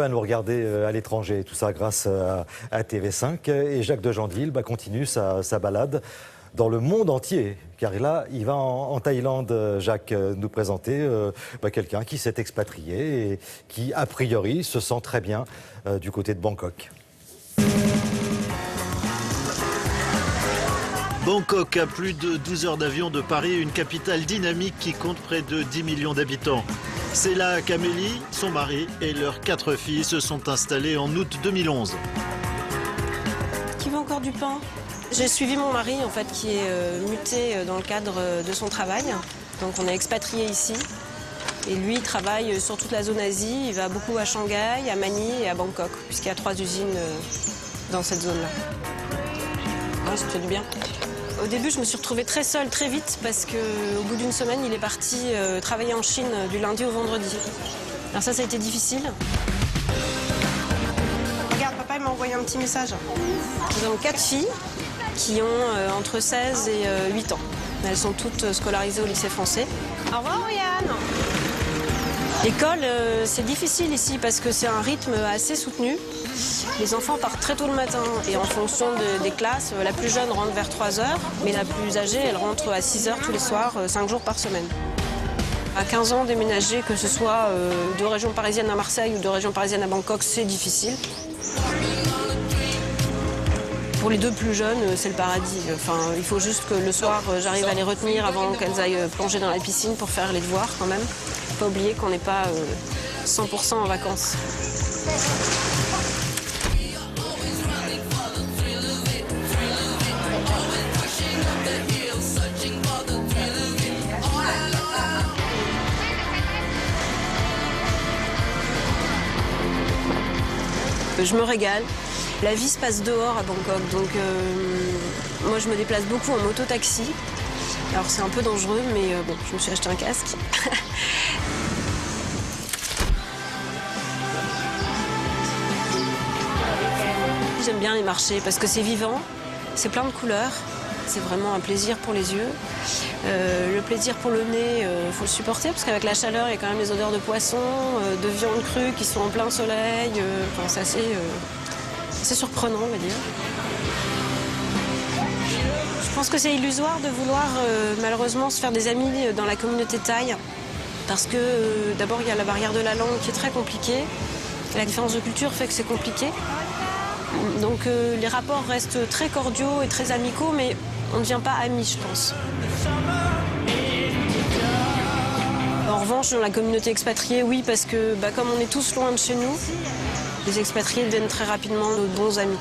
À nous regarder à l'étranger, tout ça grâce à TV5. Et Jacques de Gentil continue sa balade dans le monde entier. Car là, il va en Thaïlande, Jacques, nous présenter quelqu'un qui s'est expatrié et qui, a priori, se sent très bien du côté de Bangkok. Bangkok, à plus de 12 heures d'avion de Paris, une capitale dynamique qui compte près de 10 millions d'habitants. C'est là qu'Amélie, son mari et leurs 4 filles se sont installés en août 2011. Qui veut encore du pain? J'ai suivi mon mari en fait qui est muté dans le cadre de son travail. Donc on est expatrié ici. Et lui il travaille sur toute la zone Asie. Il va beaucoup à Shanghai, à Manille et à Bangkok, puisqu'il y a 3 usines dans cette zone-là. Ouais, ça fait du bien. Au début, je me suis retrouvée très seule, très vite, parce qu'au bout d'une semaine, il est parti travailler en Chine du lundi au vendredi. Alors ça a été difficile. Regarde, papa, il m'a envoyé un petit message. Nous avons 4 filles qui ont entre 16 et 8 ans. Elles sont toutes scolarisées au lycée français. Au revoir, Yann. L'école, c'est difficile ici parce que c'est un rythme assez soutenu. Les enfants partent très tôt le matin et en fonction des classes, la plus jeune rentre vers 3 heures, mais la plus âgée, elle rentre à 6 heures tous les soirs, 5 jours par semaine. À 15 ans, déménager, que ce soit de région parisienne à Marseille ou de région parisienne à Bangkok, c'est difficile. Pour les 2 plus jeunes, c'est le paradis. Enfin, il faut juste que le soir, j'arrive à les retenir avant qu'elles aillent plonger dans la piscine pour faire les devoirs quand même. Faut pas oublier qu'on n'est pas 100% en vacances. Je me régale. La vie se passe dehors à Bangkok, donc moi je me déplace beaucoup en moto-taxi. Alors c'est un peu dangereux, mais bon, je me suis acheté un casque. J'aime bien les marchés parce que c'est vivant, c'est plein de couleurs. C'est vraiment un plaisir pour les yeux. Le plaisir pour le nez, il faut le supporter parce qu'avec la chaleur, il y a quand même les odeurs de poisson, de viande crue qui sont en plein soleil. C'est assez surprenant, on va dire. Je pense que c'est illusoire de vouloir malheureusement se faire des amis dans la communauté thaï parce que d'abord, il y a la barrière de la langue qui est très compliquée. La différence de culture fait que c'est compliqué. Donc les rapports restent très cordiaux et très amicaux, mais on ne devient pas amis, je pense. En revanche, dans la communauté expatriée, oui, parce que comme on est tous loin de chez nous, les expatriés deviennent très rapidement nos bons amis.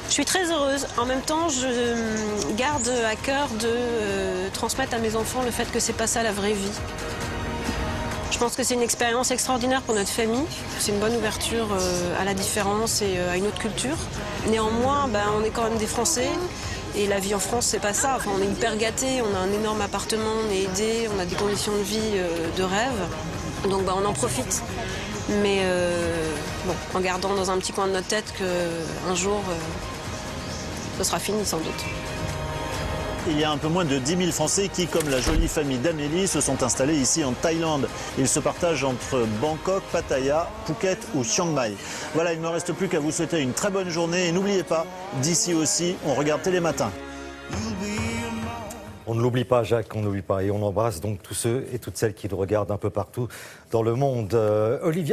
Je suis très heureuse. En même temps, je garde à cœur de transmettre à mes enfants le fait que c'est pas ça la vraie vie. Je pense que c'est une expérience extraordinaire pour notre famille. C'est une bonne ouverture à la différence et à une autre culture. Néanmoins, on est quand même des Français. Et la vie en France, c'est pas ça. Enfin, on est hyper gâtés, on a un énorme appartement, on est aidés, on a des conditions de vie de rêve. Donc on en profite. Mais en gardant dans un petit coin de notre tête qu'un jour, ce sera fini sans doute. Il y a un peu moins de 10 000 Français qui, comme la jolie famille d'Amélie, se sont installés ici en Thaïlande. Ils se partagent entre Bangkok, Pattaya, Phuket ou Chiang Mai. Voilà, il ne me reste plus qu'à vous souhaiter une très bonne journée. Et n'oubliez pas, d'ici aussi, on regarde Télématin. On ne l'oublie pas, Jacques, on ne l'oublie pas. Et on embrasse donc tous ceux et toutes celles qui le regardent un peu partout dans le monde. Olivia